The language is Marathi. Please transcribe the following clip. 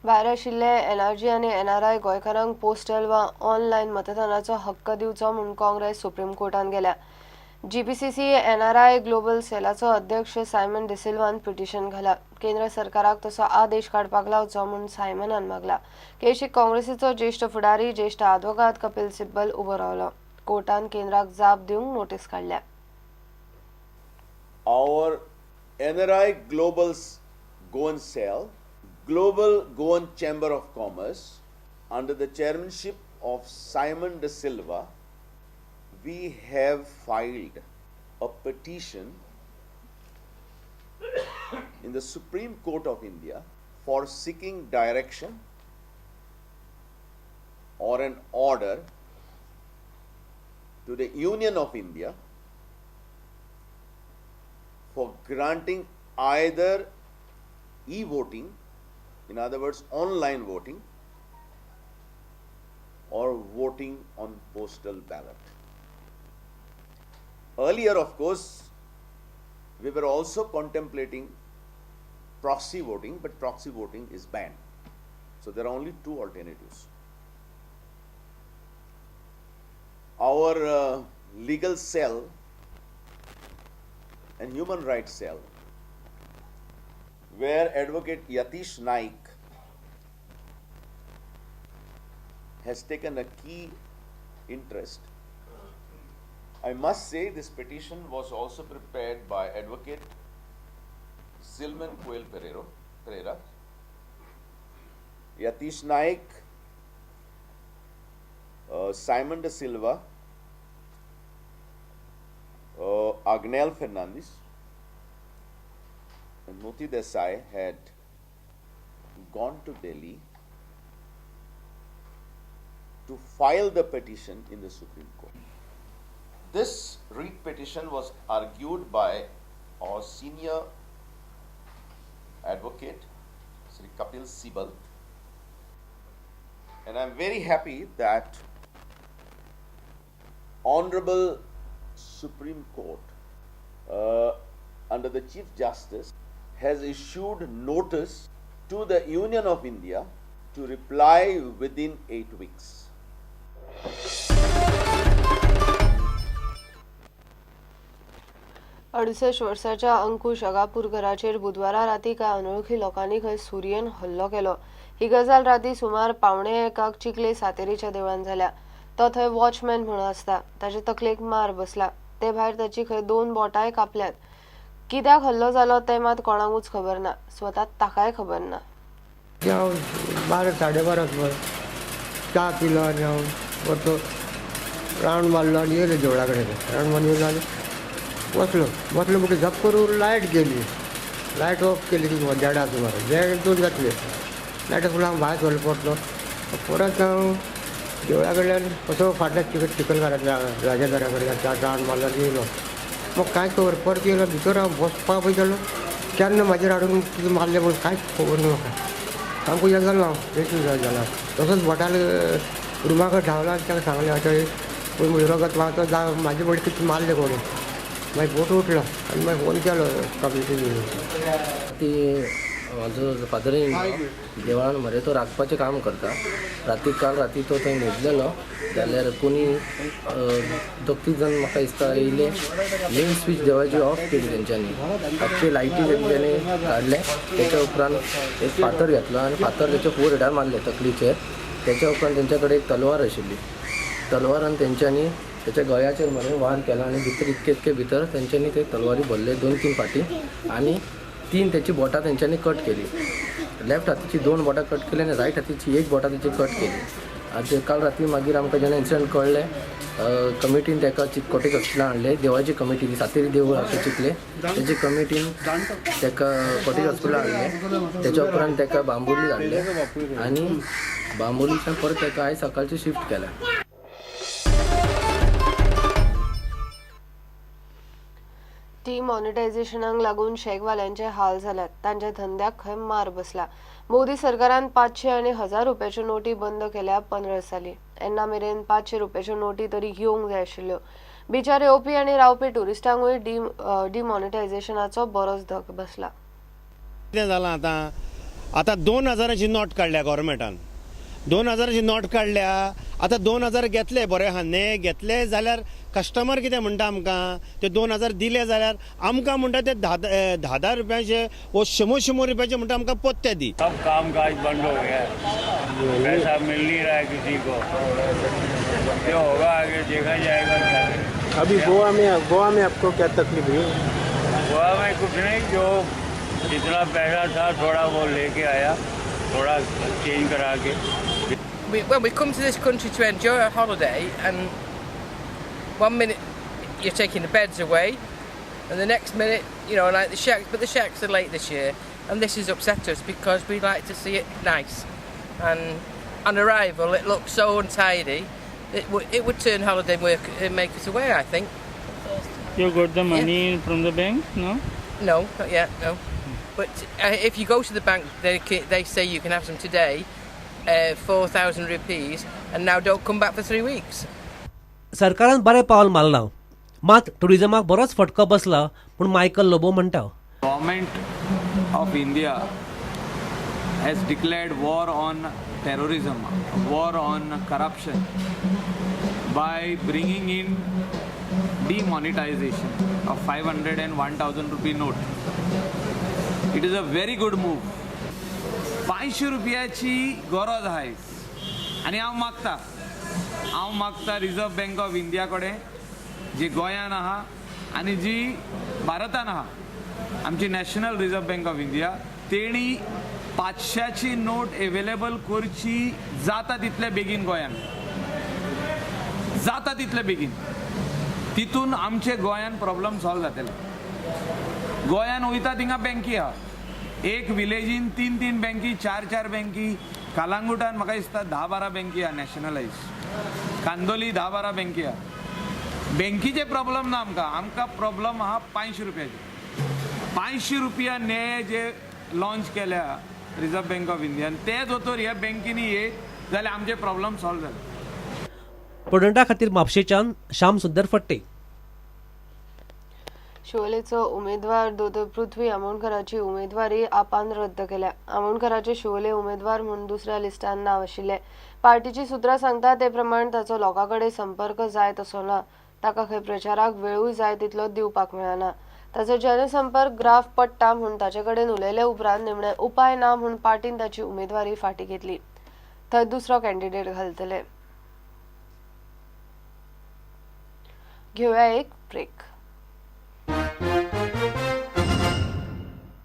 भायर आशिल्ले एनआरजी आनी एनआरआय गोंयकारांक पोस्टल वा ऑनलायन मतदानाचो हक्क दिवचो म्हूण काँग्रेस सुप्रीम कोर्टान गेल्या. जीपीसीसी एनआरआय ग्लोबल सेलाचो अध्यक्ष सायमन डिसिल्वान पिटिशन घाला. केंद्र सरकाराक तसो आदेश काडपाक लावचो म्हूण सायमनान मागला. केशीक काँग्रेसीचो ज्येष्ठ फुडारी ज्येष्ठ आदवोगाद कपिल सिब्बल उबो रावलो. कोर्टान केंद्राक जाप दिवंक नोटीस काडल्या. Our NRI Global Goan Cell, Global Goan Chamber of Commerce, under the chairmanship of Simon De Silva, we have filed a petition in the Supreme Court of India for seeking direction or an order to the Union of India for granting either e-voting, in other words online voting, or voting on postal ballot. Earlier, of course, we were also contemplating proxy voting, but proxy voting is banned. So there are only two alternatives. Our legal cell and human rights cell, where Advocate Yatish Naik has taken a key interest. I must say this petition was also prepared by Advocate Silman Coel Pereira, Yatish Naik, Simon De Silva, Agnel Fernandes and Moti Desai had gone to Delhi to file the petition in the Supreme Court. This writ petition was argued by our senior advocate, Sri Kapil Sibal, and I am very happy that Honorable Supreme Court under the Chief Justice has issued notice to the Union of India to reply within 8 weeks. अडुसष्ट वर्षाच्या अंकुश अगापूरकराचेर बुधवारा राती काय अनोळखी लोकांनी खंय सुरयेन हल्लो केलो. ही गजाल राती सुमार 1:15 चिखले सातेरीच्या देवळान जाल्या. तो थंय वॉचमॅन म्हणून आसता. ताचे तकलेक मार बसला. ते भायर ताची खंय 2 बोटांय कापल्यात. कित्याक हल्लो जालो ते मात कोणाकूच खबर ना. स्वता ताकाय खबर ना. 12-12:30 चा पिलो आनी हांव वतो रावंड मारलो आनी येयलो देवळा कडेन. रावंड मारून येयलो आनी बसलो म्हणटा झप करून लायट गेली. लायट ऑफ केली ती 1:30 सुमार. 1:30 जातले. लायट फुडें हांव भायर सरलो पडलो. परत हांव देवळा कडल्यान असो फाटल्या चिखलकारांतल्या राजादारा कडेन रावंड मारलो आनी येयलो. मग काय खबर परत येयलो भितर हांव बसपाक पळयतालो. केन्ना म्हाजेर हाडून कितें मारलें म्हूण कांयच खबर ना म्हाका. सामको हें जालो हांव बेश्ट जाला. तसोच बोटाल रुमा कडेन धांवलो आनी ताका सांगलें अशें पळय रगत व्हांवता जा म्हाजे बडी कितें मारलें कोणी. मागीर बोट उठलो आनी मागीर फोन केलो कंप्लेंट. ती म्हाजो फादर इन लॉ देवळान मरे तो राखपाचें काम करता. काल राती तो थंय न्हिदलेलो जाल्यार कोणी 2-3 जाण म्हाका दिसता येयले. मेन स्विच देवाची ऑफ केली तेंच्यांनी. रातचे लायटी तेंच्यांनी काडले. तेच्या उपरांत एक फातर घेतलो आनी फातर तेच्या फोरहेडार मारले तकलीचेर. तेच्या उपरांत तेंच्या कडेन एक तलवार आशिल्ली. तलवारान तेंच्यांनी त्याच्या गळ्याचेर मरे वार केला आनी भितर इतके भितर तेंच्यांनी ते तलवारी भरले 2-3 फाटी आनी 3 त्याची बोटां तेंच्यांनी कट केली. लेफ्ट हातीची 2 बोटां कट केली आनी रायट हातीची 1 बोटां तेची कट केली. आनी काल राती मागीर आमकां जेन्ना इन्सिडंट कळ्ळें कमिटीन ताका चिकोटेक हॉस्पिटलान हाडलें. देवाची कमिटी सातेरी देवूळ आसा चिखले तेजे कमिटीन ताका कोटेक हॉस्पिटलान हाडलें. तेच्या उपरांत ताका बांबोली हाडलें आनी बांबोलीच्यान परत ताका आयज सकाळची शिफ्ट केल्या. डिमॉनिटायझेशनाक लागून शेकवाल्यांचे हाल जाल्यात. तांच्या धंद्याक खंय मार बसला. मोदी सरकारान 500 आनी 1000 रुपयाच्यो नोटी बंद केल्या 15 साली. एन्ना मेरेन 500 रुपयाच्यो नोटी तरी घेवंक जाय आशिल्ल्यो. बिचार येवपी आनी रावपी ट्युरिस्टांकूय डिमॉनिटायझेशनाचो बरोच धक बसला. कितें जालां आतां आता 2000ची नोट काढल्या गव्हर्मेंटान 2000ची नोट काढल्या आता 2000 घेतले बरे हान्ने घेतले जाल्यार कस्टमर कितें म्हणटा आमकां ते 2000 दिले जाल्यार आमकां म्हणटा ते 10 रुपयाचे वो 100 रुपयाचे म्हणटा आमकां पोत्ते दी. सब काम काज बंद हो गया है, पैसा मिल नहीं रहा है किसी को, जो होगा आगे देखा जाएगा. अभी गोवा में आपको क्या तकलीफ हुई? गोवा में कुछ नहीं, जो जितना पैसा था थोड़ा वो लेके आया, थोड़ा चेंज करा के. When we come to this country to enjoy a holiday, and one minute you're taking the beds away, and the next minute, you know, like the shacks, but the shacks are late this year, and this has upset us because we like to see it nice. And on arrival, it looks so untidy. It would turn holiday work and make us away, I think. You got the money from the bank, no? No, not yet, no. But if you go to the bank, they say you can have some today, 4,000 rupees, and now don't come back for 3 weeks. सरकारान बरें पावल मारलां, मात टुरिजमाक बरोच फटको बसला पूण मायकल लोबो म्हणटा. Government of India has declared war on terrorism, war on corruption by bringing in demonetization of 500 and 1000 rupee note. It is a very good move. 500 रुपयाची गरज आहे आणि हांव मागता रिझर्व बँक ऑफ इंडिया कडेन जी गोंयान आहा आनी जी भारतान आहा आमची national reserve bank of India तेणी 500ची नोट अवेलेबल करची जाता तितले बेगीन गोंयान, जाता तितले बेगीन. तितून आमचे गोंयान प्रॉब्लेम सॉल्व जातले. गोंयान वयता थिंगा बँकी आहा, एक विलेजीन 3 बँकी 4 बँकी, कालांगुटान म्हाका दिसता 10-12 बँकी आहा नॅशनलायज, कांदोली 10-12 बँकी आहा. बँकीचे प्रॉब्लेम ना आमकां प्रॉब्लेम आहा 500 रुपयाचे. 500 रुपया ने जे लॉन्च केल्या रिझर्व बँक ऑफ इंडियान, ते जोतर ह्या बँकेनी येत जाल्यार आमचे प्रॉब्लेम सॉल्व जाले. प्रुडंटा खातीर म्हापशेच्यान श्याम सुंदर फट्टे. शिवोलेचो उमेदवार दोतोर पृथ्वी आमोणकराची उमेदवारी आपान रद्द केल्या. आमोणकराचे शिवोले उमेदवार म्हणून दुसऱ्या लिस्टान नाव आशिल्ले. पार्टीची सुत्रां सांगता ते प्रमाण ताचो लोकांकडे संपर्क जाय तसो ना, ताका खंय प्रचाराक वेळूय जाय तितलो दिवपाक मेळना. ताचो जनसंपर्क ग्राफ पडटा म्हूण ताचे कडेन उलयले उपरांत निमणे उपाय ना म्हूण पार्टीन ताची उमेदवारी फाटीं घेतली. थंय दुसरो कॅन्डिडेट घालतले. घेवया एक ब्रेक.